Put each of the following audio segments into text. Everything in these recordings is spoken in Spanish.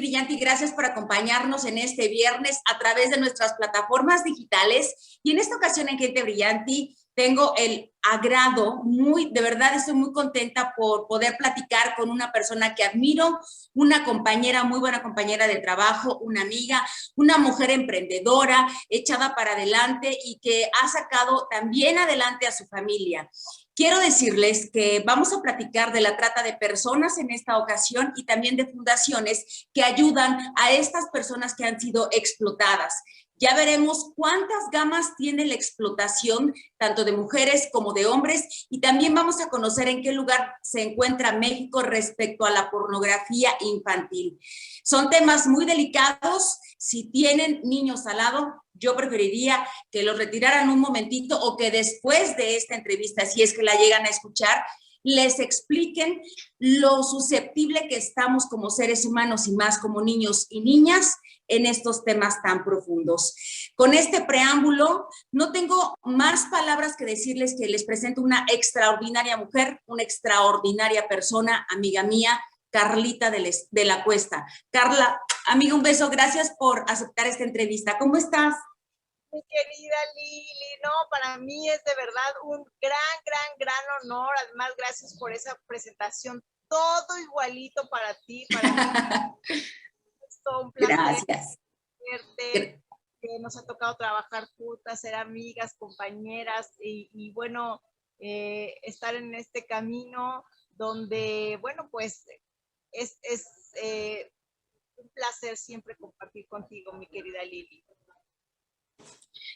Brillanti, gracias por acompañarnos en este viernes a través de nuestras plataformas digitales. Y en esta ocasión en Gente Brillanti tengo el agrado, de verdad estoy muy contenta por poder platicar con una persona que admiro, una compañera, muy buena compañera de trabajo, una amiga, una mujer emprendedora, echada para adelante y que ha sacado también adelante a su familia. Quiero decirles que vamos a platicar de la trata de personas en esta ocasión y también de fundaciones que ayudan a estas personas que han sido explotadas. Ya veremos cuántas gamas tiene la explotación, tanto de mujeres como de hombres, y también vamos a conocer en qué lugar se encuentra México respecto a la pornografía infantil. Son temas muy delicados. Si tienen niños al lado, yo preferiría que los retiraran un momentito o que después de esta entrevista, si es que la llegan a escuchar, les expliquen lo susceptible que estamos como seres humanos y más como niños y niñas en estos temas tan profundos. Con este preámbulo, no tengo más palabras que decirles que les presento una extraordinaria mujer, una extraordinaria persona, amiga mía, Carlita de la Cuesta. Carla, amiga, un beso, gracias por aceptar esta entrevista. ¿Cómo estás? Mi querida Lili, no, para mí es de verdad un gran honor. Además, gracias por esa presentación. Todo igualito para ti, para mí. Es todo un placer. Gracias. Verte, que nos ha tocado trabajar juntas, ser amigas, compañeras y bueno, estar en este camino donde, bueno, pues es un placer siempre compartir contigo, mi querida Lili.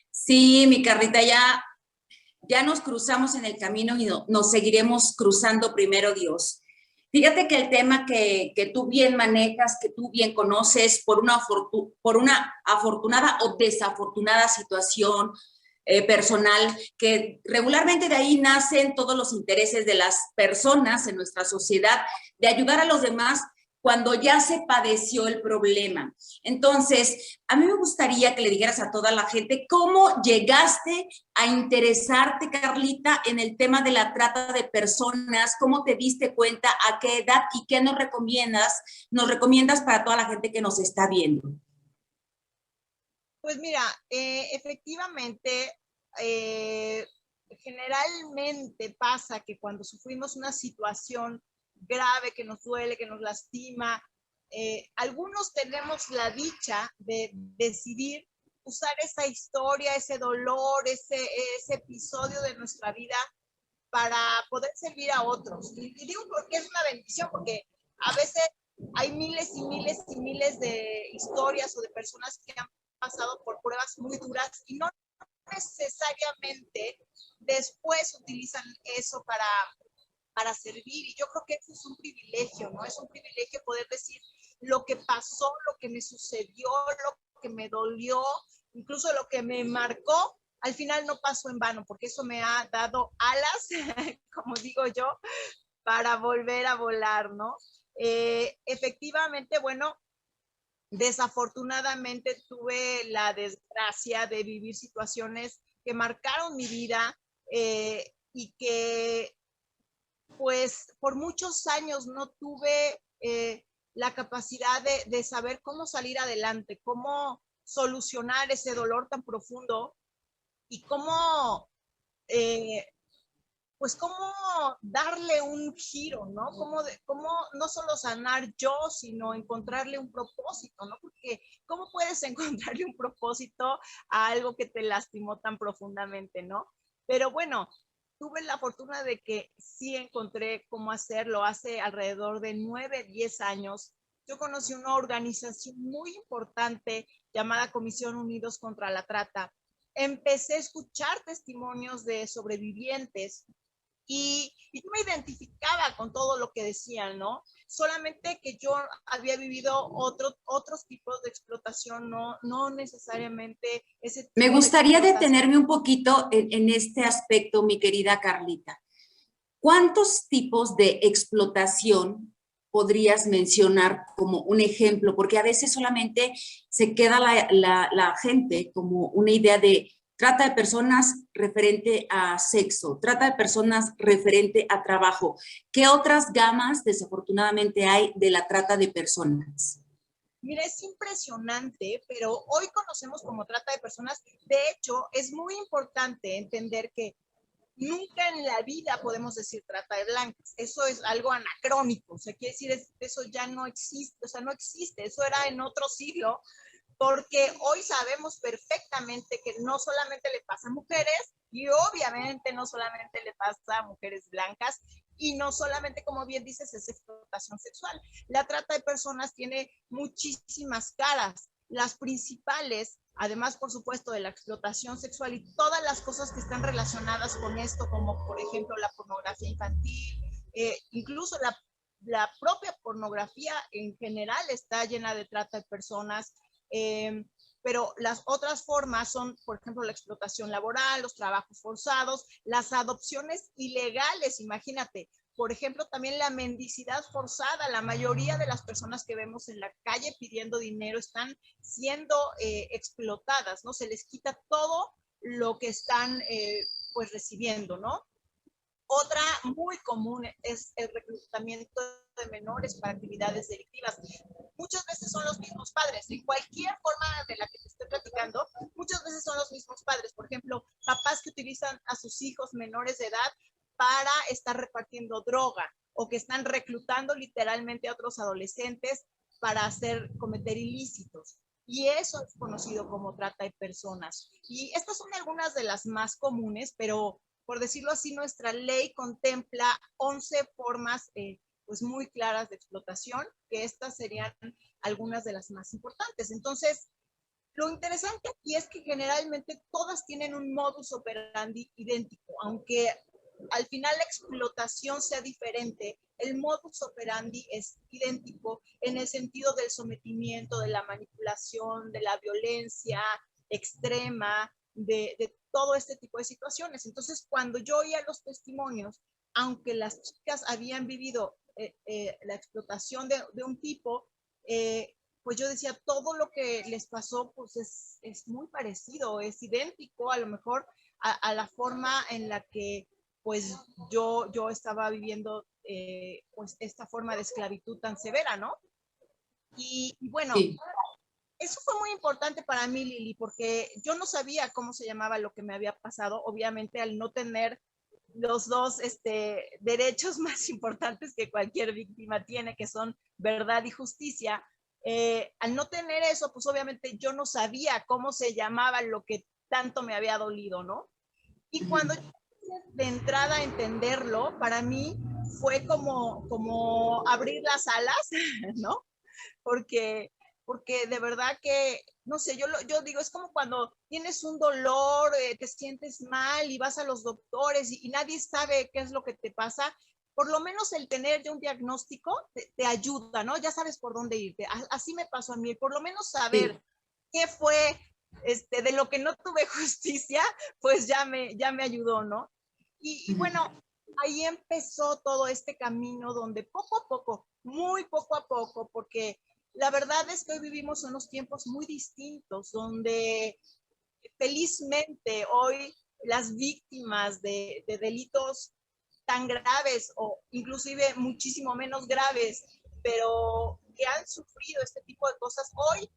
Sí, mi Carlita, ya nos cruzamos en el camino y nos seguiremos cruzando, primero Dios. Fíjate que el tema que tú bien manejas, que tú bien conoces, por una afortunada o desafortunada situación personal, que regularmente de ahí nacen todos los intereses de las personas en nuestra sociedad, de ayudar a los demás cuando ya se padeció el problema. Entonces, a mí me gustaría que le dijeras a toda la gente cómo llegaste a interesarte, Carlita, en el tema de la trata de personas, cómo te diste cuenta, a qué edad y qué nos recomiendas para toda la gente que nos está viendo. Pues mira, efectivamente, generalmente pasa que cuando sufrimos una situación grave que nos duele, que nos lastima, algunos tenemos la dicha de decidir usar esa historia, ese dolor, ese episodio de nuestra vida para poder servir a otros. Y digo porque es una bendición, porque a veces hay miles y miles y miles de historias o de personas que han pasado por pruebas muy duras y no necesariamente después utilizan eso para servir. Y yo creo que eso es un privilegio, ¿no? Es un privilegio poder decir lo que pasó, lo que me sucedió, lo que me dolió, incluso lo que me marcó, al final no pasó en vano, porque eso me ha dado alas, como digo yo, para volver a volar, ¿no? Efectivamente, bueno, desafortunadamente tuve la desgracia de vivir situaciones que marcaron mi vida y que pues por muchos años no tuve la capacidad de saber cómo salir adelante, cómo solucionar ese dolor tan profundo y cómo pues cómo darle un giro, ¿no? Cómo no solo sanar yo, sino encontrarle un propósito, ¿no? Porque ¿cómo puedes encontrarle un propósito a algo que te lastimó tan profundamente, ¿no? Pero bueno, tuve la fortuna de que sí encontré cómo hacerlo. Hace alrededor de 9, 10 años, yo conocí una organización muy importante llamada Comisión Unidos contra la Trata. Empecé a escuchar testimonios de sobrevivientes y yo me identificaba con todo lo que decían, ¿no? Solamente que yo había vivido otros tipos de explotación, no necesariamente ese tipo. Me gustaría detenerme un poquito en este aspecto, mi querida Carlita. ¿Cuántos tipos de explotación podrías mencionar como un ejemplo? Porque a veces solamente se queda la gente como una idea de trata de personas referente a sexo, trata de personas referente a trabajo. ¿Qué otras gamas desafortunadamente hay de la trata de personas? Mira, es impresionante, pero hoy conocemos como trata de personas. De hecho, es muy importante entender que nunca en la vida podemos decir trata de blancas. Eso es algo anacrónico. O sea, quiere decir, eso ya no existe. O sea, no existe. Eso era en otro siglo, porque hoy sabemos perfectamente que no solamente le pasa a mujeres y obviamente no solamente le pasa a mujeres blancas y no solamente, como bien dices, es explotación sexual. La trata de personas tiene muchísimas caras. Las principales, además, por supuesto, de la explotación sexual y todas las cosas que están relacionadas con esto, como por ejemplo la pornografía infantil, incluso la propia pornografía en general está llena de trata de personas. Pero las otras formas son, por ejemplo, la explotación laboral, los trabajos forzados, las adopciones ilegales, imagínate. Por ejemplo, también la mendicidad forzada. La mayoría de las personas que vemos en la calle pidiendo dinero están siendo explotadas, ¿no? Se les quita todo lo que están pues recibiendo, ¿no? Otra muy común es el reclutamiento de menores para actividades delictivas. Muchas veces son los mismos padres, en cualquier forma de la que te estoy platicando, muchas veces son los mismos padres. Por ejemplo, papás que utilizan a sus hijos menores de edad para estar repartiendo droga o que están reclutando literalmente a otros adolescentes para cometer ilícitos. Y eso es conocido como trata de personas. Y estas son algunas de las más comunes, pero por decirlo así, nuestra ley contempla 11 formas pues muy claras de explotación, que estas serían algunas de las más importantes. Entonces, lo interesante aquí es que generalmente todas tienen un modus operandi idéntico, aunque al final la explotación sea diferente, el modus operandi es idéntico en el sentido del sometimiento, de la manipulación, de la violencia extrema, de todo este tipo de situaciones. Entonces, cuando yo oía los testimonios, aunque las chicas habían vivido la explotación de un tipo, pues yo decía, todo lo que les pasó, pues es muy parecido, es idéntico a lo mejor a la forma en la que pues yo estaba viviendo pues esta forma de esclavitud tan severa, ¿no? Y bueno, sí. Eso fue muy importante para mí, Lili, porque yo no sabía cómo se llamaba lo que me había pasado, obviamente al no tener los dos derechos más importantes que cualquier víctima tiene, que son verdad y justicia. Al no tener eso, pues obviamente yo no sabía cómo se llamaba lo que tanto me había dolido, ¿no? Y cuando yo de entrada a entenderlo, para mí fue como abrir las alas, ¿no? Porque de verdad que, no sé, yo digo, es como cuando tienes un dolor, te sientes mal y vas a los doctores y nadie sabe qué es lo que te pasa. Por lo menos el tener ya un diagnóstico te ayuda, ¿no? Ya sabes por dónde irte. Así me pasó a mí, por lo menos saber qué fue de lo que no tuve justicia, pues ya me ayudó, ¿no? Y bueno, ahí empezó todo este camino donde poco a poco, muy poco a poco, porque la verdad es que hoy vivimos unos tiempos muy distintos, donde felizmente hoy las víctimas de delitos tan graves o inclusive muchísimo menos graves, pero que han sufrido este tipo de cosas, hoy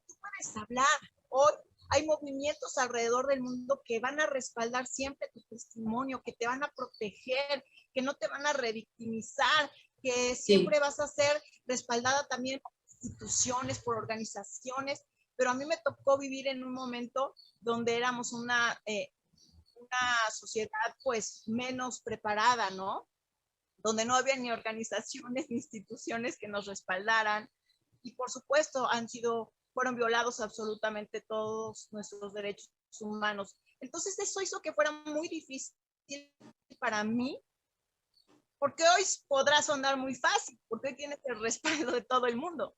tú puedes hablar, hoy hay movimientos alrededor del mundo que van a respaldar siempre tu testimonio, que te van a proteger, que no te van a revictimizar, que siempre vas a ser respaldada también por instituciones, por organizaciones, pero a mí me tocó vivir en un momento donde éramos una sociedad pues menos preparada, ¿no? Donde no había ni organizaciones ni instituciones que nos respaldaran y por supuesto fueron violados absolutamente todos nuestros derechos humanos. Entonces eso hizo que fuera muy difícil para mí, porque hoy podrá sonar muy fácil, porque hoy tienes el respaldo de todo el mundo,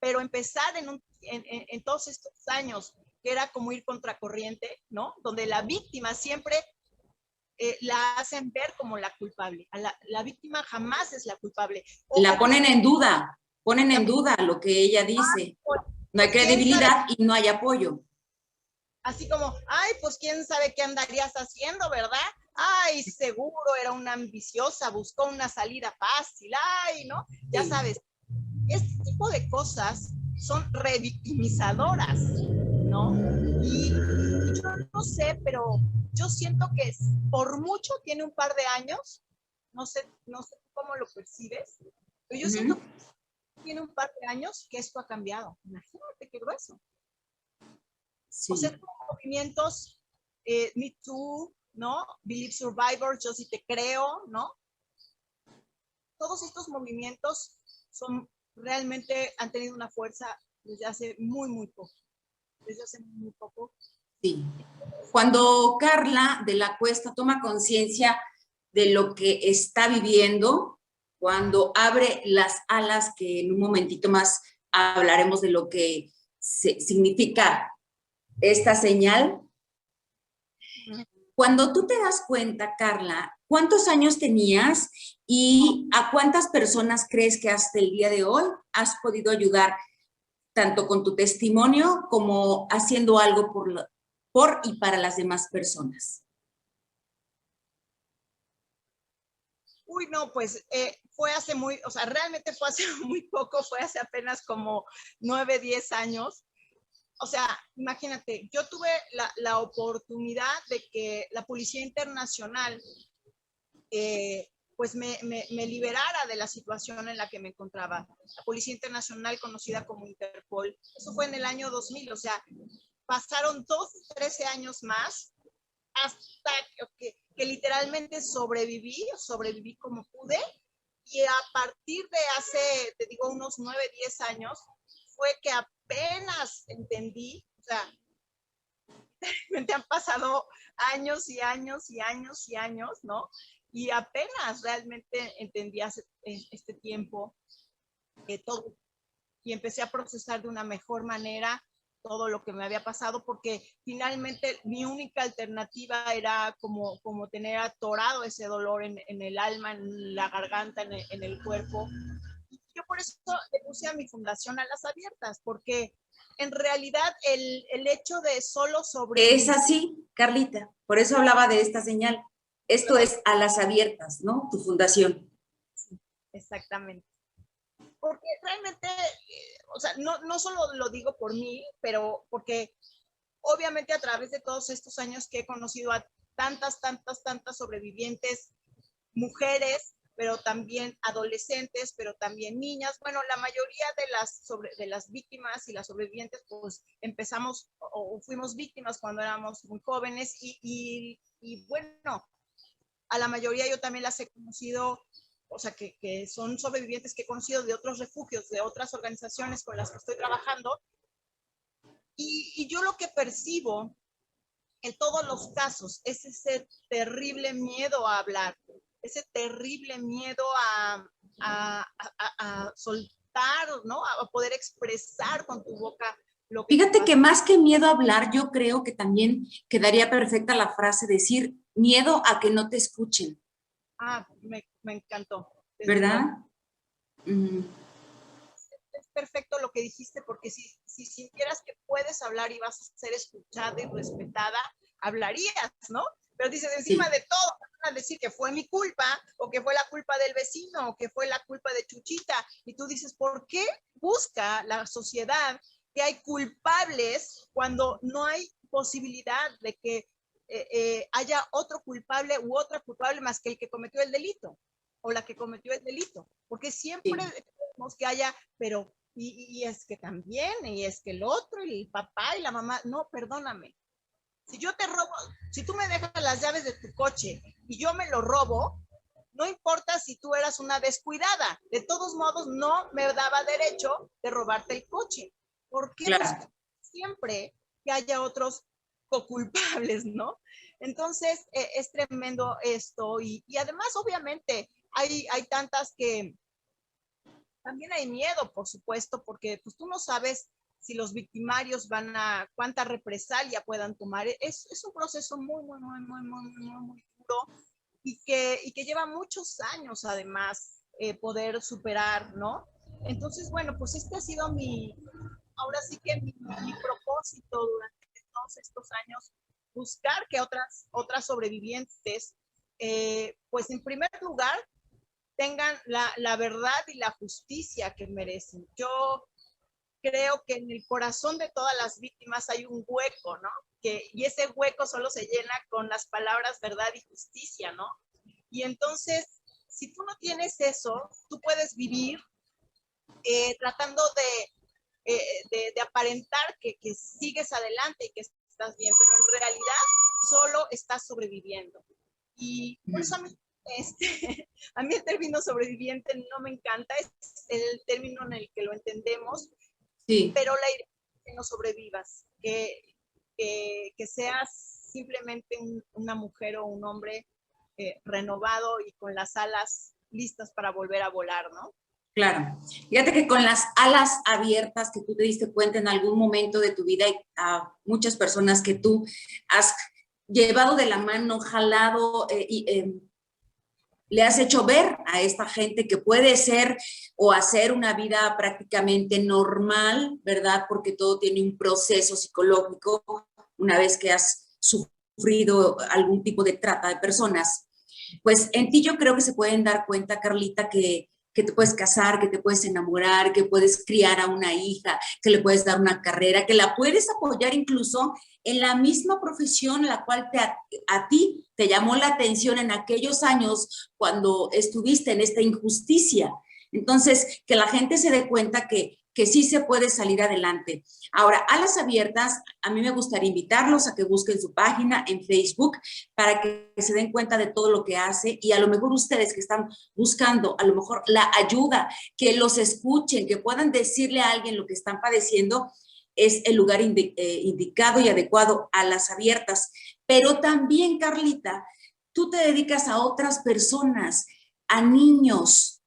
pero empezar en todos estos años, que era como ir contracorriente, ¿no? Donde la víctima siempre la hacen ver como la culpable. La víctima jamás es la culpable. La ponen en duda lo que ella dice. No hay credibilidad y no hay apoyo. Así como, ay, pues quién sabe qué andarías haciendo, ¿verdad? Ay, seguro era una ambiciosa, buscó una salida fácil, ay, ¿no? Ya sabes, este tipo de cosas son revictimizadoras, ¿no? Y yo no sé, pero yo siento que por mucho tiene un par de años, no sé cómo lo percibes, pero yo siento que tiene un par de años que esto ha cambiado. Imagínate qué grueso. Sí. O sea, movimientos, Me Too, ¿no? Believe Survivors, Yo Sí Te Creo, ¿no? Todos estos movimientos realmente han tenido una fuerza desde hace muy poco. Desde hace muy poco. Sí. Cuando Carla de la Cuesta toma conciencia de lo que está viviendo, cuando abre las alas, que en un momentito más hablaremos de lo que significa esta señal. Cuando tú te das cuenta, Carla, ¿cuántos años tenías y a cuántas personas crees que hasta el día de hoy has podido ayudar, tanto con tu testimonio como haciendo algo por y para las demás personas? Uy, no, pues fue hace o sea, realmente fue hace muy poco, fue hace apenas como 9, 10 años. O sea, imagínate, yo tuve la oportunidad de que la Policía Internacional pues me liberara de la situación en la que me encontraba. La Policía Internacional, conocida como Interpol. Eso fue en el año 2000, o sea, pasaron 12, 13 años más hasta que literalmente sobreviví como pude, y a partir de hace, te digo, unos 9, 10 años, fue que apenas entendí, o sea, me han pasado años y años y años y años, ¿no? Y apenas realmente entendí hace este tiempo todo, y empecé a procesar de una mejor manera todo lo que me había pasado, porque finalmente mi única alternativa era como tener atorado ese dolor en el alma, en la garganta, en el cuerpo. Y yo por eso le puse a mi fundación Alas Abiertas, porque en realidad el hecho de solo sobrevivir... Es así, Carlita, por eso hablaba de esta señal. Esto es Alas Abiertas, ¿no? Tu fundación. Sí, exactamente. Porque realmente, o sea, no solo lo digo por mí, pero porque obviamente a través de todos estos años que he conocido a tantas sobrevivientes, mujeres, pero también adolescentes, pero también niñas. Bueno, la mayoría de las víctimas y las sobrevivientes, pues empezamos o fuimos víctimas cuando éramos muy jóvenes, y bueno, a la mayoría yo también las he conocido, o sea, que son sobrevivientes que he conocido de otros refugios, de otras organizaciones con las que estoy trabajando, y yo lo que percibo en todos los casos es ese terrible miedo a hablar, ese terrible miedo a soltar, ¿no? A poder expresar con tu boca lo que te Fíjate pasa. que más que miedo a hablar, yo creo que también quedaría perfecta la frase decir miedo a que no te escuchen. Ah, me encantó. ¿Verdad? Es perfecto lo que dijiste, porque si sintieras que puedes hablar y vas a ser escuchada y respetada, hablarías, ¿no? Pero dices, encima Sí. de todo, van a decir que fue mi culpa, o que fue la culpa del vecino, o que fue la culpa de Chuchita. Y tú dices, ¿por qué busca la sociedad que hay culpables cuando no hay posibilidad de que haya otro culpable u otra culpable más que el que cometió el delito, o la que cometió el delito? Porque siempre queremos que haya, pero y es que también, y es que el otro, y el papá y la mamá. No, perdóname. Si yo te robo, si tú me dejas las llaves de tu coche y yo me lo robo, no importa si tú eras una descuidada, de todos modos no me daba derecho de robarte el coche. ¿Por qué Claro. siempre que haya otros co-culpables, ¿no? Entonces, es tremendo esto, y además, obviamente, hay tantas que también hay miedo, por supuesto, porque pues tú no sabes si los victimarios cuánta represalia puedan tomar. Es un proceso muy duro, y que lleva muchos años, además, poder superar, ¿no? Entonces, bueno, pues este ha sido ahora sí que mi propósito durante todos estos años, buscar que otras sobrevivientes, pues en primer lugar, tengan la verdad y la justicia que merecen. Yo creo que en el corazón de todas las víctimas hay un hueco, ¿no? Y ese hueco solo se llena con las palabras verdad y justicia, ¿no? Y entonces, si tú no tienes eso, tú puedes vivir tratando de aparentar que sigues adelante y que estás bien, pero en realidad solo estás sobreviviendo. Y por eso a mí, a mí el término sobreviviente no me encanta, es el término en el que lo entendemos, Sí. pero la idea es que no sobrevivas, que seas simplemente una mujer o un hombre renovado y con las alas listas para volver a volar, ¿no? Claro. Fíjate que con las alas abiertas que tú te diste cuenta en algún momento de tu vida, y a muchas personas que tú has llevado de la mano, jalado le has hecho ver a esta gente que puede ser o hacer una vida prácticamente normal, ¿verdad? Porque todo tiene un proceso psicológico una vez que has sufrido algún tipo de trata de personas. Pues en ti yo creo que se pueden dar cuenta, Carlita, que te puedes casar, que te puedes enamorar, que puedes criar a una hija, que le puedes dar una carrera, que la puedes apoyar incluso en la misma profesión la cual a ti te llamó la atención en aquellos años cuando estuviste en esta injusticia. Entonces, que la gente se dé cuenta que sí se puede salir adelante. Ahora, Alas Abiertas, a mí me gustaría invitarlos a que busquen su página en Facebook para que se den cuenta de todo lo que hace y a lo mejor ustedes que están buscando a lo mejor la ayuda, que los escuchen, que puedan decirle a alguien lo que están padeciendo, es el lugar indicado y adecuado, Alas Abiertas. Pero también, Carlita, tú te dedicas a otras personas, a niños.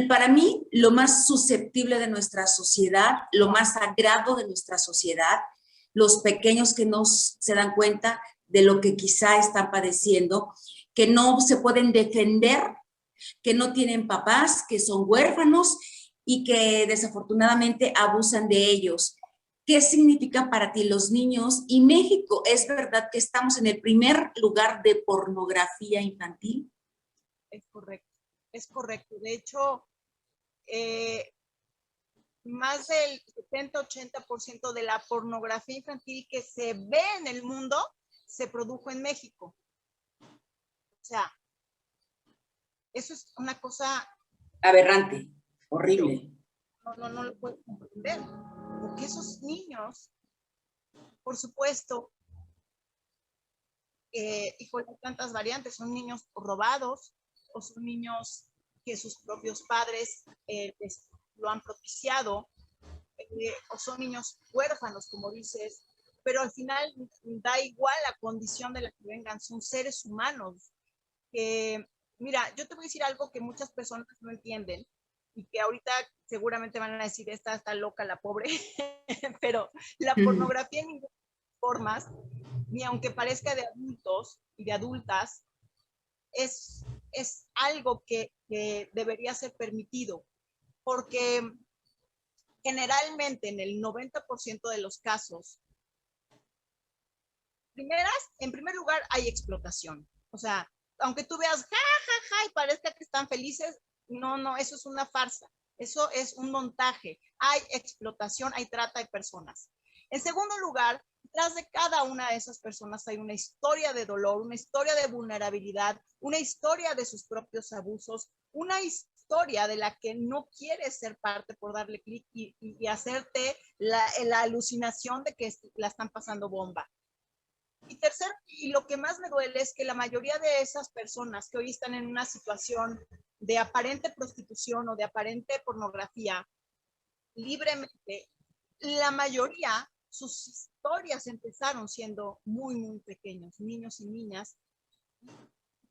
Para mí, lo más susceptible de nuestra sociedad, lo más sagrado de nuestra sociedad, los pequeños que no se dan cuenta de lo que quizá están padeciendo, que no se pueden defender, que no tienen papás, que son huérfanos y que desafortunadamente abusan de ellos. ¿Qué significan para ti los niños? Y México, ¿es verdad que estamos en el primer lugar de pornografía infantil? Es correcto, es correcto. De hecho, más del 70-80% de la pornografía infantil que se ve en el mundo se produjo en México. O sea, eso es una cosa aberrante, horrible. No lo puedo comprender. Porque esos niños, por supuesto, híjole, hay tantas variantes, son niños robados o son niños que sus propios padres lo han propiciado, o son niños huérfanos, como dices, pero al final da igual la condición de la que vengan, son seres humanos. Mira, yo te voy a decir algo que muchas personas no entienden y que ahorita seguramente van a decir, esta está loca la pobre, pero la pornografía en ninguna forma, ni aunque parezca de adultos y de adultas, es algo que debería ser permitido, porque generalmente en el 90% de los casos, en primer lugar hay explotación. O sea, aunque tú veas, ja, ja, ja, y parezca que están felices, no, eso es una farsa. Eso es un montaje. Hay explotación, hay trata de personas. En segundo lugar, detrás de cada una de esas personas hay una historia de dolor, una historia de vulnerabilidad, una historia de sus propios abusos, una historia de la que no quieres ser parte por darle clic y hacerte la alucinación de que la están pasando bomba. Y tercero, y lo que más me duele es que la mayoría de esas personas que hoy están en una situación de aparente prostitución o de aparente pornografía, libremente, la mayoría, sus historias empezaron siendo muy, muy pequeños, niños y niñas.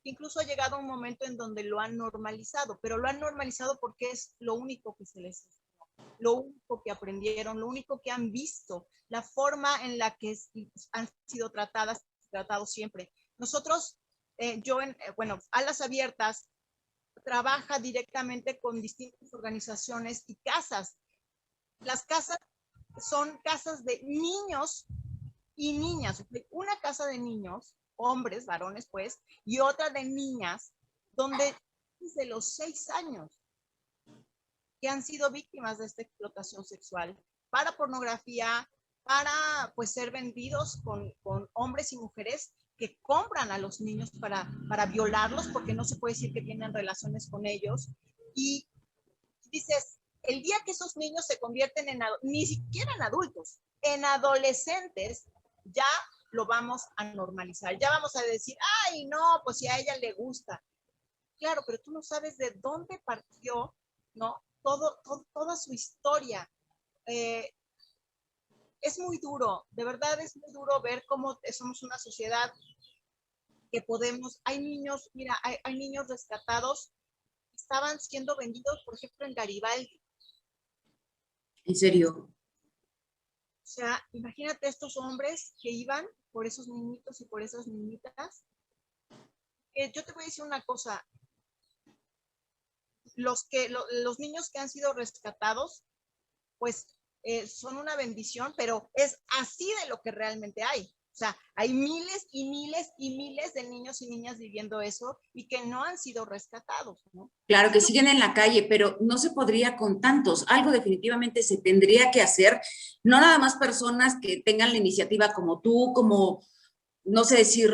Incluso ha llegado un momento en donde lo han normalizado, pero lo han normalizado porque es lo único que se les enseñó, lo único que aprendieron, lo único que han visto, la forma en la que han sido tratados siempre. Nosotros, Alas Abiertas trabaja directamente con distintas organizaciones y casas. Las casas son casas de niños y niñas. Una casa de niños, hombres, varones pues, y otra de niñas, donde desde los 6 años que han sido víctimas de esta explotación sexual para pornografía, para pues ser vendidos con hombres y mujeres que compran a los niños para violarlos, porque no se puede decir que tienen relaciones con ellos. Y dices, el día que esos niños se convierten en, ni siquiera en adultos, en adolescentes, ya lo vamos a normalizar. Ya vamos a decir, ay, no, pues si a ella le gusta. Claro, pero tú no sabes de dónde partió, ¿no? Toda su historia. Es muy duro, de verdad es muy duro ver cómo somos una sociedad que podemos, hay niños, mira, hay niños rescatados, estaban siendo vendidos, por ejemplo, en Garibaldi. ¿En serio? O sea, imagínate estos hombres que iban por esos niñitos y por esas niñitas. Yo te voy a decir una cosa, los niños que han sido rescatados, pues son una bendición, pero es así de lo que realmente hay. O sea, hay miles y miles y miles de niños y niñas viviendo eso y que no han sido rescatados, ¿no? Claro que siguen en la calle, pero no se podría con tantos. Algo definitivamente se tendría que hacer. No nada más personas que tengan la iniciativa como tú, como, no sé si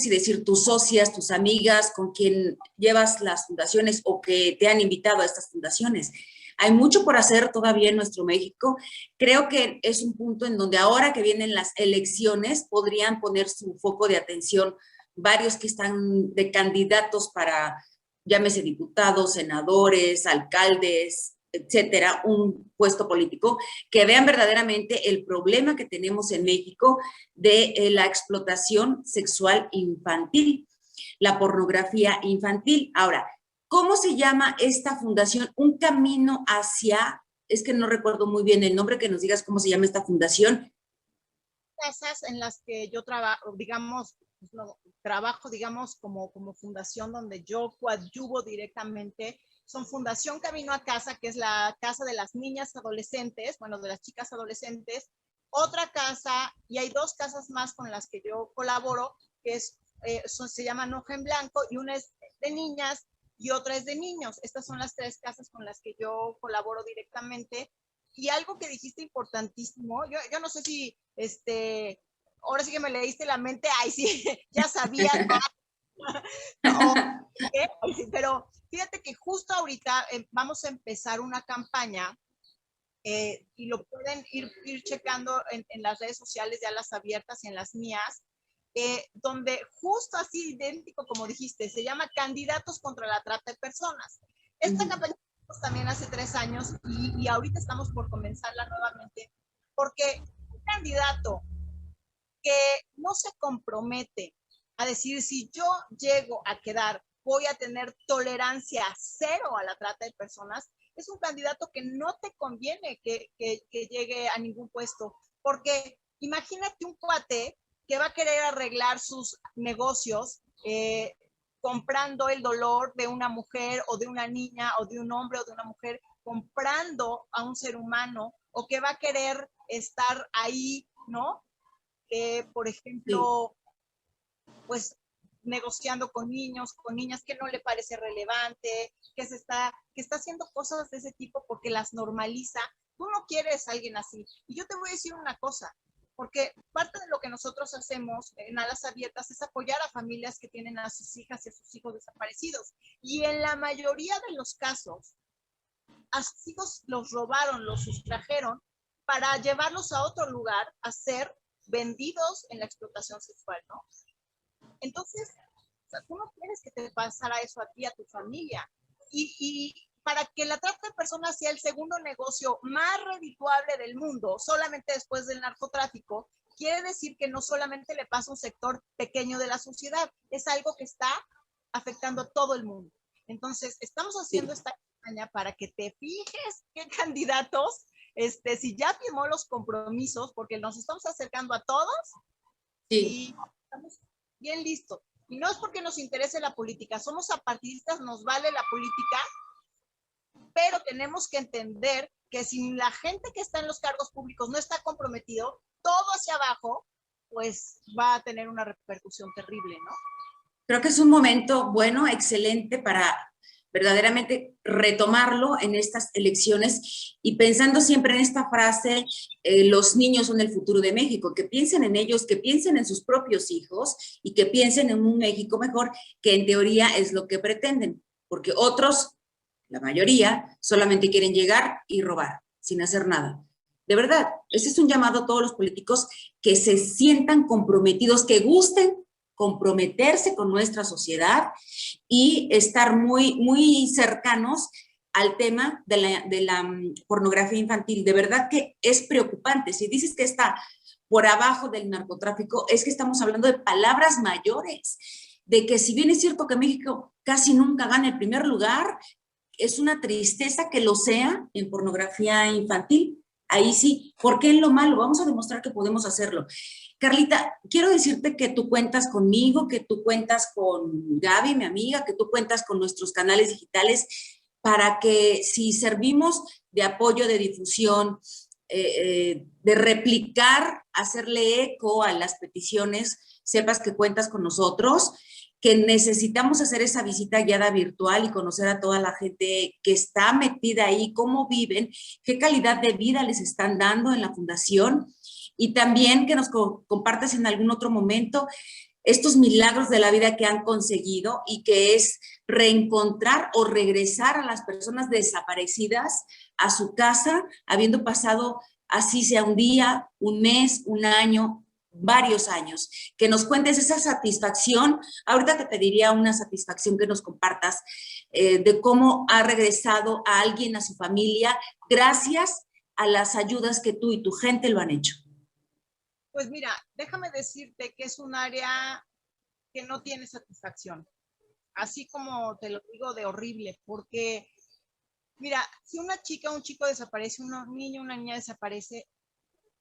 decir tus socias, tus amigas, con quien llevas las fundaciones o que te han invitado a estas fundaciones. Hay mucho por hacer todavía en nuestro México. Creo que es un punto en donde ahora que vienen las elecciones podrían poner su foco de atención varios que están de candidatos para, llámese diputados, senadores, alcaldes, etcétera, un puesto político, que vean verdaderamente el problema que tenemos en México de la explotación sexual infantil, la pornografía infantil. Ahora, ¿cómo se llama esta fundación? Un camino hacia, es que no recuerdo muy bien el nombre, que nos digas cómo se llama esta fundación. Casas en las que yo trabajo, digamos, no, trabajo, digamos, como fundación donde yo coadyuvo directamente, son Fundación Camino a Casa, que es la casa de las niñas adolescentes, bueno, de las chicas adolescentes, otra casa, y hay dos casas más con las que yo colaboro, que se llaman Hoja en Blanco, y una es de niñas y otra es de niños. Estas son las tres casas con las que yo colaboro directamente. Y algo que dijiste importantísimo, yo no sé si, ahora sí que me leíste la mente, ay sí, ya sabía, no, pero fíjate que justo ahorita vamos a empezar una campaña y lo pueden ir checando en las redes sociales, ya las abiertas y en las mías, donde justo así idéntico como dijiste, se llama Candidatos contra la Trata de Personas. Esta campaña también hace 3 años y ahorita estamos por comenzarla nuevamente, porque un candidato que no se compromete a decir, si yo llego a quedar, voy a tener tolerancia cero a la trata de personas, es un candidato que no te conviene que llegue a ningún puesto, porque imagínate un cuate que va a querer arreglar sus negocios comprando el dolor de una mujer o de una niña o de un hombre o de una mujer, comprando a un ser humano, o que va a querer estar ahí, ¿no? Por ejemplo, pues negociando con niños, con niñas que no le parece relevante, que está haciendo cosas de ese tipo porque las normaliza. Tú no quieres a alguien así. Y yo te voy a decir una cosa, porque parte de lo que nosotros hacemos en Alas Abiertas es apoyar a familias que tienen a sus hijas y a sus hijos desaparecidos. Y en la mayoría de los casos, a sus hijos los robaron, los sustrajeron para llevarlos a otro lugar a ser vendidos en la explotación sexual, ¿no? Entonces, o sea, tú no quieres que te pasara eso a ti, a tu familia. Y para que la trata de personas sea el segundo negocio más redituable del mundo, solamente después del narcotráfico, quiere decir que no solamente le pasa a un sector pequeño de la sociedad, es algo que está afectando a todo el mundo. Entonces, estamos haciendo esta campaña para que te fijes qué candidatos, si ya firmó los compromisos, porque nos estamos acercando a todos y estamos bien listos. Y no es porque nos interese la política, somos apartidistas, nos vale la política, pero tenemos que entender que si la gente que está en los cargos públicos no está comprometido, todo hacia abajo, pues va a tener una repercusión terrible, ¿no? Creo que es un momento bueno, excelente para verdaderamente retomarlo en estas elecciones y pensando siempre en esta frase, los niños son el futuro de México, que piensen en ellos, que piensen en sus propios hijos y que piensen en un México mejor, que en teoría es lo que pretenden, porque otros, la mayoría, solamente quieren llegar y robar, sin hacer nada. De verdad, ese es un llamado a todos los políticos que se sientan comprometidos, que gusten comprometerse con nuestra sociedad y estar muy cercanos al tema de la pornografía infantil. De verdad que es preocupante. Si dices que está por abajo del narcotráfico, es que estamos hablando de palabras mayores, de que si bien es cierto que México casi nunca gana el primer lugar, es una tristeza que lo sea en pornografía infantil. Ahí sí, ¿por qué en lo malo? Vamos a demostrar que podemos hacerlo. Carlita, quiero decirte que tú cuentas conmigo, que tú cuentas con Gaby, mi amiga, que tú cuentas con nuestros canales digitales para que si servimos de apoyo, de difusión, de replicar, hacerle eco a las peticiones, sepas que cuentas con nosotros, que necesitamos hacer esa visita guiada virtual y conocer a toda la gente que está metida ahí, cómo viven, qué calidad de vida les están dando en la fundación y también que nos compartas en algún otro momento estos milagros de la vida que han conseguido y que es reencontrar o regresar a las personas desaparecidas a su casa, habiendo pasado así sea un día, un mes, un año, varios años, que nos cuentes esa satisfacción. Ahorita te pediría una satisfacción que nos compartas de cómo ha regresado a alguien a su familia gracias a las ayudas que tú y tu gente lo han hecho. Pues mira, déjame decirte que es un área que no tiene satisfacción, así como te lo digo de horrible, porque mira, si una chica o un chico desaparece, un niño o una niña desaparece,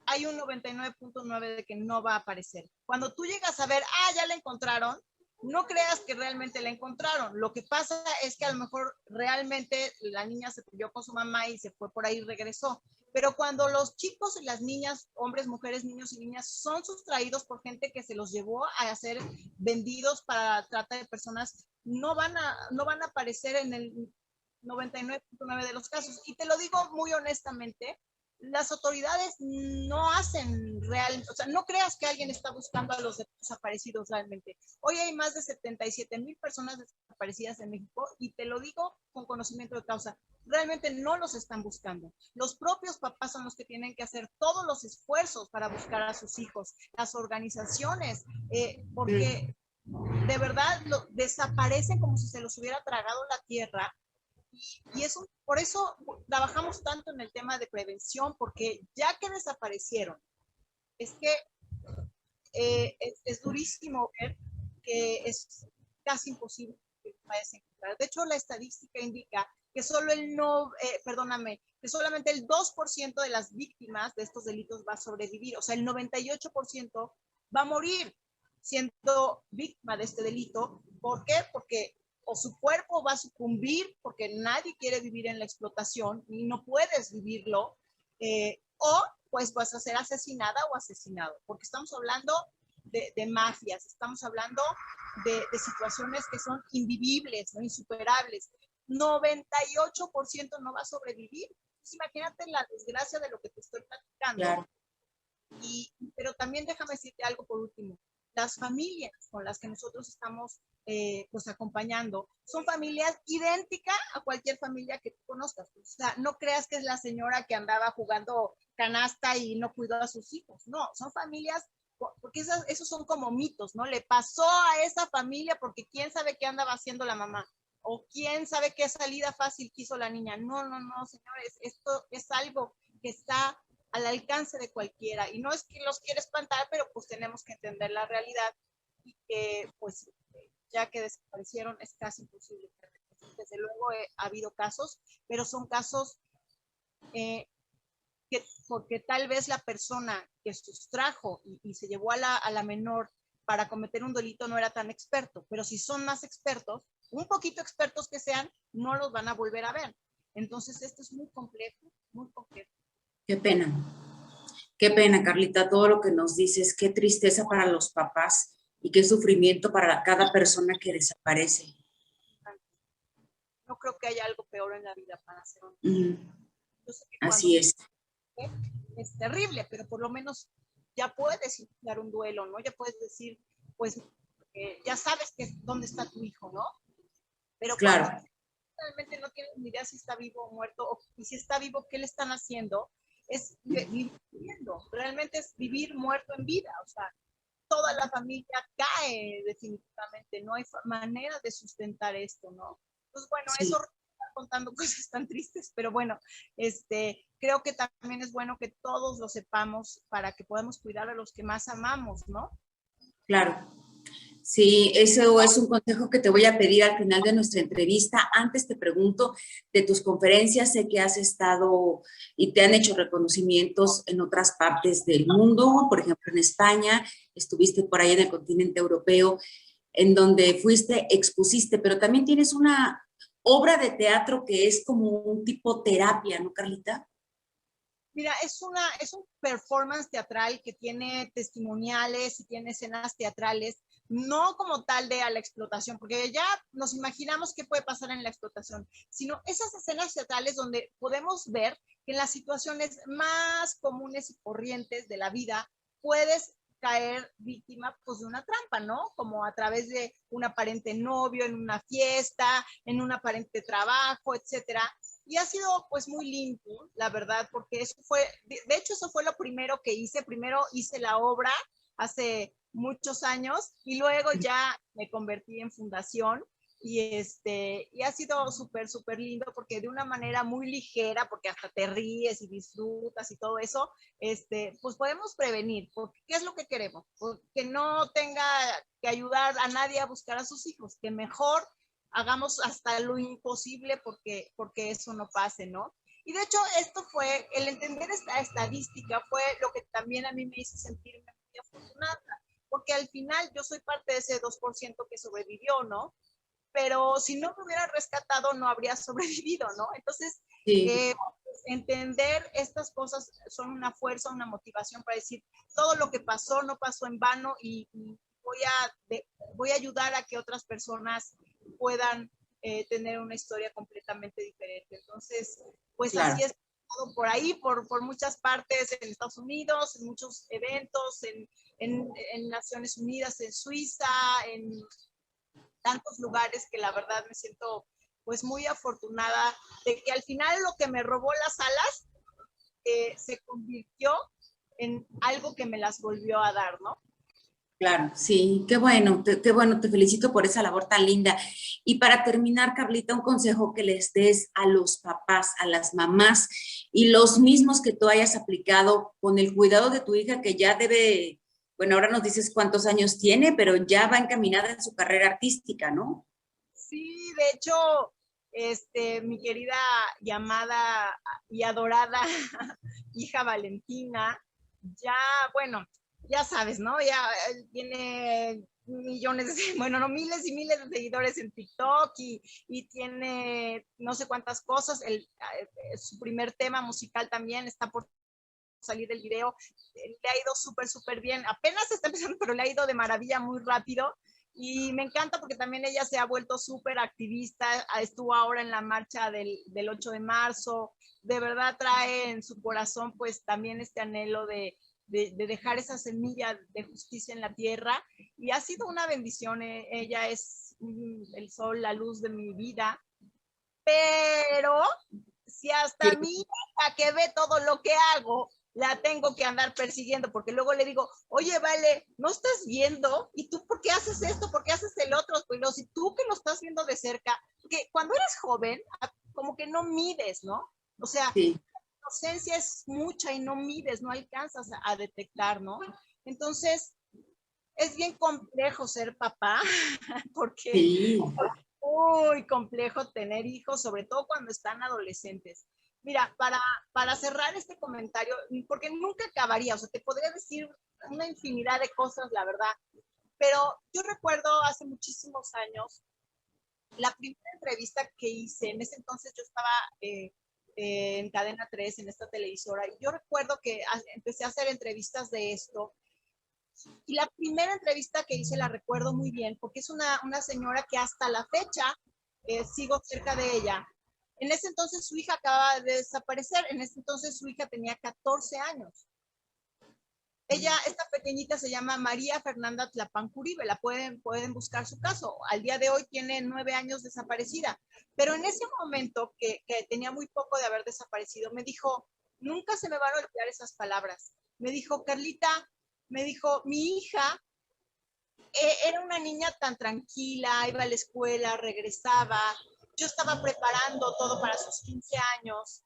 hay un 99.9 de que no va a aparecer. Cuando tú llegas a ver, ya la encontraron, no creas que realmente la encontraron. Lo que pasa es que a lo mejor realmente la niña se peleó con su mamá y se fue por ahí y regresó. Pero cuando los chicos y las niñas, hombres, mujeres, niños y niñas, son sustraídos por gente que se los llevó a ser vendidos para trata de personas, no van a aparecer en el 99.9 de los casos. Y te lo digo muy honestamente, las autoridades no hacen real, o sea, no creas que alguien está buscando a los desaparecidos realmente. Hoy hay más de 77,000 personas desaparecidas en México y te lo digo con conocimiento de causa. Realmente no los están buscando. Los propios papás son los que tienen que hacer todos los esfuerzos para buscar a sus hijos, las organizaciones, porque de verdad desaparecen como si se los hubiera tragado la tierra. Y eso, por eso trabajamos tanto en el tema de prevención, porque ya que desaparecieron, es que es durísimo ver que es casi imposible que vayas a encontrar. De hecho, la estadística indica que que solamente el 2% de las víctimas de estos delitos va a sobrevivir, o sea, el 98% va a morir siendo víctima de este delito. ¿Por qué? Porque o su cuerpo va a sucumbir porque nadie quiere vivir en la explotación y no puedes vivirlo, o pues vas a ser asesinada o asesinado, porque estamos hablando de mafias, estamos hablando de situaciones que son invivibles, ¿no? Insuperables. 98% no va a sobrevivir. Pues imagínate la desgracia de lo que te estoy platicando. Claro. Pero también déjame decirte algo por último. Las familias con las que nosotros estamos pues acompañando son familias idénticas a cualquier familia que tú conozcas. O sea, no creas que es la señora que andaba jugando canasta y no cuidó a sus hijos. No, son familias, porque esos son como mitos, ¿no? Le pasó a esa familia porque quién sabe qué andaba haciendo la mamá o quién sabe qué salida fácil quiso la niña. No, señores, esto es algo que está al alcance de cualquiera, y no es que los quiera espantar, pero pues tenemos que entender la realidad y que pues ya que desaparecieron es casi imposible. Desde luego ha habido casos, pero son casos porque tal vez la persona que sustrajo y se llevó a la menor para cometer un delito no era tan experto, pero si son más expertos, un poquito expertos que sean, no los van a volver a ver. Entonces esto es muy complejo, muy complejo. Qué pena, Carlita, todo lo que nos dices, qué tristeza para los papás y qué sufrimiento para cada persona que desaparece. no creo que haya algo peor en la vida para ser honesto. Yo sé que cuando Así es. es terrible, pero por lo menos ya puedes iniciar un duelo, ¿no? Ya puedes decir, pues, ya sabes dónde está tu hijo, ¿no? Pero cuando Claro, realmente no tienes ni idea si está vivo o muerto, y si está vivo, ¿qué le están haciendo? Es viviendo, realmente es vivir muerto en vida, o sea, toda la familia cae definitivamente, no hay manera de sustentar esto, ¿no? Pues bueno, sí. eso contando cosas tan tristes, pero bueno, creo que también es bueno que todos lo sepamos para que podamos cuidar a los que más amamos, ¿no? Claro. Sí, eso es un consejo que te voy a pedir al final de nuestra entrevista. Antes te pregunto de tus conferencias, sé que has estado y te han hecho reconocimientos en otras partes del mundo, por ejemplo en España, estuviste por ahí en el continente europeo, en donde fuiste, expusiste, pero también tienes una obra de teatro que es como un tipo terapia, ¿no, Carlita? Mira, es un performance teatral que tiene testimoniales y tiene escenas teatrales, no como tal de a la explotación, porque ya nos imaginamos qué puede pasar en la explotación, sino esas escenas teatrales donde podemos ver que en las situaciones más comunes y corrientes de la vida puedes caer víctima pues de una trampa, ¿no? Como a través de un aparente novio, en una fiesta, en un aparente trabajo, etcétera. Y ha sido pues muy lindo, la verdad, porque eso fue, de hecho eso fue lo primero que hice. Primero hice la obra hace muchos años y luego ya me convertí en fundación y ha sido súper, súper lindo porque de una manera muy ligera, porque hasta te ríes y disfrutas y todo eso, pues podemos prevenir, porque ¿qué es lo que queremos? Que no tenga que ayudar a nadie a buscar a sus hijos, que mejor hagamos hasta lo imposible porque eso no pase, ¿no? Y de hecho, esto fue, el entender esta estadística fue lo que también a mí me hizo sentirme muy afortunada, porque al final yo soy parte de ese 2% que sobrevivió, ¿no? Pero si no me hubiera rescatado, no habría sobrevivido, ¿no? Entonces, Sí, entender estas cosas son una fuerza, una motivación para decir, todo lo que pasó no pasó en vano y voy a ayudar a que otras personas puedan tener una historia completamente diferente. Entonces, pues así claro. es por ahí, por muchas partes, en Estados Unidos, en muchos eventos, en Naciones Unidas, en Suiza, en tantos lugares que la verdad me siento pues muy afortunada de que al final lo que me robó las alas se convirtió en algo que me las volvió a dar, ¿no? Claro, sí, qué bueno, te felicito por esa labor tan linda. Y para terminar, Carlita, un consejo que les des a los papás, a las mamás y los mismos que tú hayas aplicado con el cuidado de tu hija que ya debe, bueno, ahora nos dices cuántos años tiene, pero ya va encaminada en su carrera artística, ¿no? Sí, de hecho, mi querida llamada y adorada hija Valentina, ya, bueno, ya sabes, ¿no? Ya tiene millones, bueno, no, miles y miles de seguidores en TikTok y tiene no sé cuántas cosas. Su primer tema musical también está por salir del video. Le ha ido súper, súper bien. Apenas está empezando, pero le ha ido de maravilla muy rápido. Y me encanta porque también ella se ha vuelto súper activista, estuvo ahora en la marcha del 8 de marzo, de verdad trae en su corazón pues también este anhelo de dejar esa semilla de justicia en la tierra y ha sido una bendición. Ella es el sol, la luz de mi vida, pero si hasta Sí, mi hija que ve todo lo que hago la tengo que andar persiguiendo, porque luego le digo, oye, vale, ¿no estás viendo? ¿Y tú por qué haces esto? ¿Por qué haces el otro? Pero si tú que lo estás viendo de cerca, porque cuando eres joven, como que no mides, ¿no? O sea, sí, la inocencia es mucha y no mides, no alcanzas a detectar, ¿no? Entonces, es bien complejo ser papá, porque sí, muy complejo tener hijos, sobre todo cuando están adolescentes. Mira, para cerrar este comentario, porque nunca acabaría, o sea, te podría decir una infinidad de cosas, la verdad, pero yo recuerdo hace muchísimos años, la primera entrevista que hice, en ese entonces yo estaba en Cadena 3, en esta televisora, y yo recuerdo que empecé a hacer entrevistas de esto, y la primera entrevista que hice la recuerdo muy bien, porque es una señora que hasta la fecha sigo cerca de ella. En ese entonces su hija acababa de desaparecer, en ese entonces su hija tenía 14 años. Ella, esta pequeñita se llama María Fernanda Tlapancuribe, pueden buscar su caso. Al día de hoy tiene 9 años desaparecida, pero en ese momento que tenía muy poco de haber desaparecido, me dijo, nunca se me van a olvidar esas palabras. Me dijo, Carlita, me dijo, mi hija era una niña tan tranquila, iba a la escuela, regresaba, yo estaba preparando todo para sus 15 años.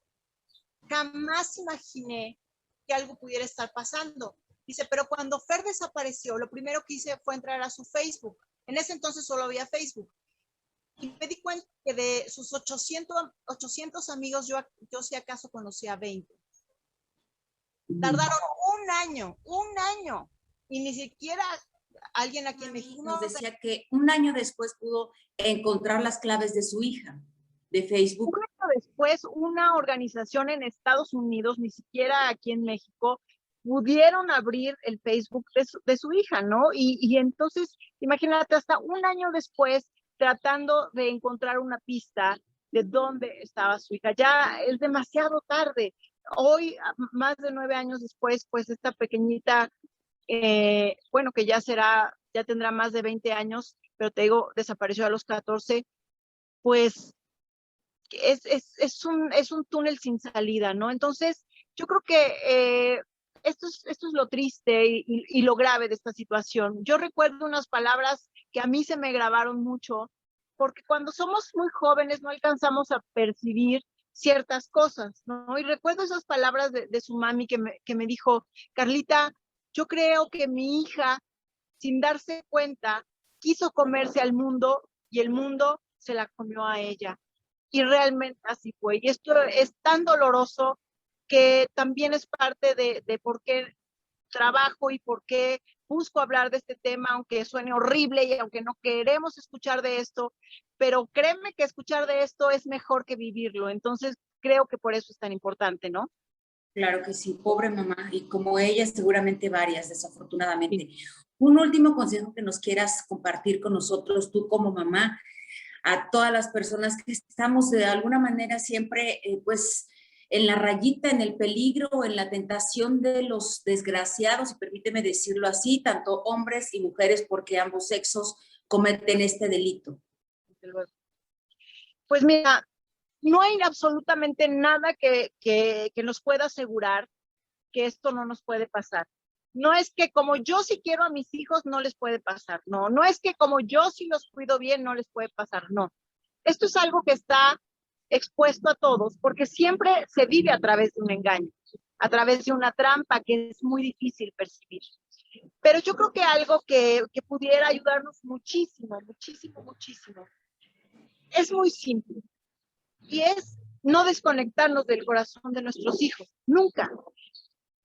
Jamás imaginé que algo pudiera estar pasando. Dice, pero cuando Fer desapareció, lo primero que hice fue entrar a su Facebook. En ese entonces solo había Facebook. Y me di cuenta que de sus 800 amigos, yo si acaso conocía 20. Tardaron un año. Y ni siquiera alguien aquí en México nos decía que un año después pudo encontrar las claves de su hija de Facebook. Un año después, una organización en Estados Unidos, ni siquiera aquí en México, pudieron abrir el Facebook de su hija, ¿no? Y entonces, imagínate, hasta un año después, tratando de encontrar una pista de dónde estaba su hija. Ya es demasiado tarde. Hoy, más de 9 años después, pues esta pequeñita, bueno, que ya tendrá más de 20 años, pero te digo, desapareció a los 14, pues es un túnel sin salida, ¿no? Entonces, yo creo que esto es lo triste y lo grave de esta situación. Yo recuerdo unas palabras que a mí se me grabaron mucho, porque cuando somos muy jóvenes no alcanzamos a percibir ciertas cosas, ¿no? Y recuerdo esas palabras de su mami que me dijo, Carlita, yo creo que mi hija, sin darse cuenta, quiso comerse al mundo y el mundo se la comió a ella. Y realmente así fue. Y esto es tan doloroso que también es parte de por qué trabajo y por qué busco hablar de este tema, aunque suene horrible y aunque no queremos escuchar de esto, pero créeme que escuchar de esto es mejor que vivirlo. Entonces, creo que por eso es tan importante, ¿no? Claro que sí, pobre mamá, y como ella, seguramente varias, desafortunadamente. Sí. Un último consejo que nos quieras compartir con nosotros, tú como mamá, a todas las personas que estamos de alguna manera siempre, pues, en la rayita, en el peligro, en la tentación de los desgraciados, y permíteme decirlo así, tanto hombres y mujeres, porque ambos sexos cometen este delito. Pues mira, no hay absolutamente nada que nos pueda asegurar que esto no nos puede pasar. No es que como yo sí quiero a mis hijos, no les puede pasar. No, no es que como yo sí los cuido bien, no les puede pasar. No. Esto es algo que está expuesto a todos porque siempre se vive a través de un engaño, a través de una trampa que es muy difícil percibir. Pero yo creo que algo que pudiera ayudarnos muchísimo, muchísimo, muchísimo, es muy simple. Y es no desconectarnos del corazón de nuestros hijos, nunca.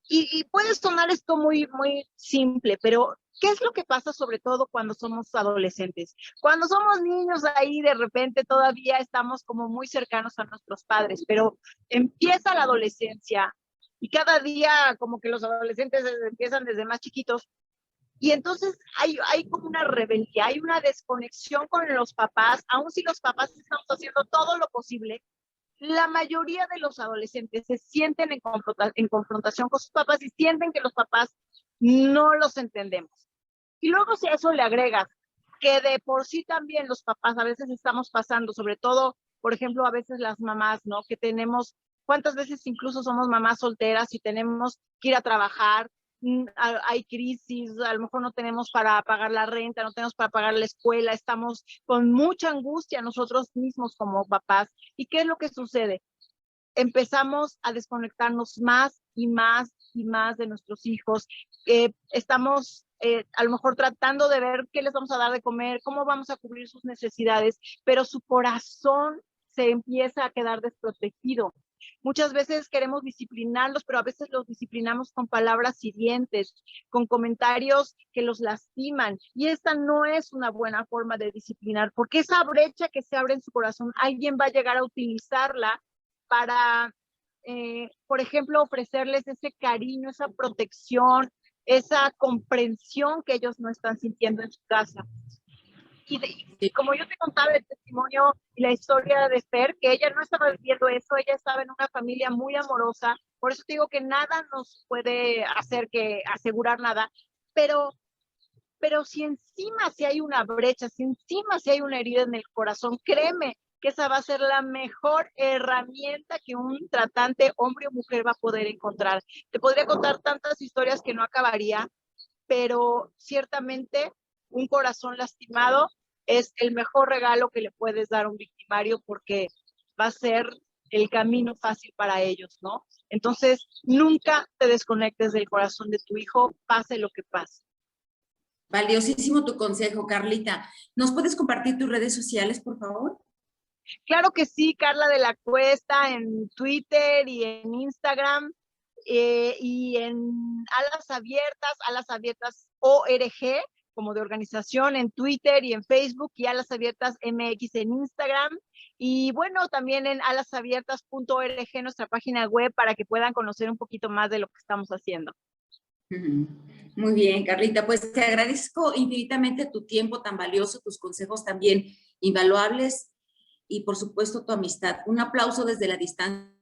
Y puede sonar esto muy, muy simple, pero ¿qué es lo que pasa sobre todo cuando somos adolescentes? Cuando somos niños ahí de repente todavía estamos como muy cercanos a nuestros padres, pero empieza la adolescencia y cada día como que los adolescentes empiezan desde más chiquitos y entonces hay como una rebeldía, hay una desconexión con los papás, aun si los papás estamos haciendo todo lo posible. La mayoría de los adolescentes se sienten en confrontación con sus papás y sienten que los papás no los entendemos. Y luego si a eso le agregas que de por sí también los papás a veces estamos pasando, sobre todo, por ejemplo, a veces las mamás, ¿no? Que tenemos, ¿cuántas veces incluso somos mamás solteras y tenemos que ir a trabajar? Hay crisis, a lo mejor no tenemos para pagar la renta, no tenemos para pagar la escuela, estamos con mucha angustia nosotros mismos como papás. ¿Y qué es lo que sucede? Empezamos a desconectarnos más y más y más de nuestros hijos. Estamos a lo mejor tratando de ver qué les vamos a dar de comer, cómo vamos a cubrir sus necesidades, pero su corazón se empieza a quedar desprotegido. Muchas veces queremos disciplinarlos, pero a veces los disciplinamos con palabras hirientes, con comentarios que los lastiman. Y esta no es una buena forma de disciplinar, porque esa brecha que se abre en su corazón, alguien va a llegar a utilizarla para, por ejemplo, ofrecerles ese cariño, esa protección, esa comprensión que ellos no están sintiendo en su casa. Y como yo te contaba el testimonio y la historia de Fer, que ella no estaba viviendo eso, ella estaba en una familia muy amorosa, por eso te digo que nada nos puede hacer que asegurar nada, pero si encima si hay una brecha, si encima si hay una herida en el corazón, créeme que esa va a ser la mejor herramienta que un tratante, hombre o mujer, va a poder encontrar. Te podría contar tantas historias que no acabaría, pero ciertamente un corazón lastimado es el mejor regalo que le puedes dar a un victimario porque va a ser el camino fácil para ellos, ¿no? Entonces, nunca te desconectes del corazón de tu hijo, pase lo que pase. Valiosísimo tu consejo, Carlita. ¿Nos puedes compartir tus redes sociales, por favor? Claro que sí, Carla de la Cuesta en Twitter y en Instagram y en Alas Abiertas ORG, como de organización en Twitter y en Facebook, y Alas Abiertas MX en Instagram. Y bueno, también en alasabiertas.org, nuestra página web, para que puedan conocer un poquito más de lo que estamos haciendo. Muy bien, Carlita, pues te agradezco infinitamente tu tiempo tan valioso, tus consejos también invaluables y por supuesto tu amistad. Un aplauso desde la distancia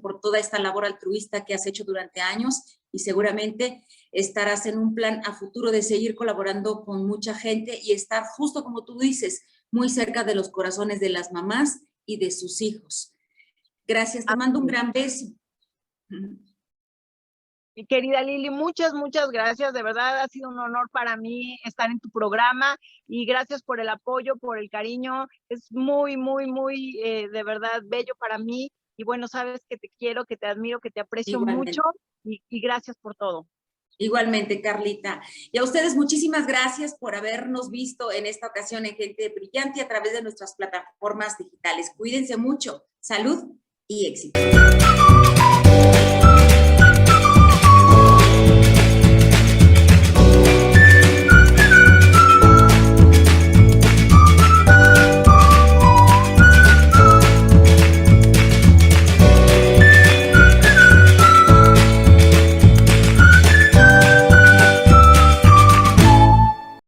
por toda esta labor altruista que has hecho durante años y seguramente estarás en un plan a futuro de seguir colaborando con mucha gente y estar justo como tú dices, muy cerca de los corazones de las mamás y de sus hijos. Gracias, te mando un gran beso. Mi querida Lili, muchas gracias. De verdad ha sido un honor para mí estar en tu programa y gracias por el apoyo, por el cariño. Es muy, de verdad bello para mí. Y bueno, sabes que te quiero, que te admiro, que te aprecio mucho y gracias por todo. Igualmente, Carlita. Y a ustedes muchísimas gracias por habernos visto en esta ocasión en Gente Brillante a través de nuestras plataformas digitales. Cuídense mucho. Salud y éxito.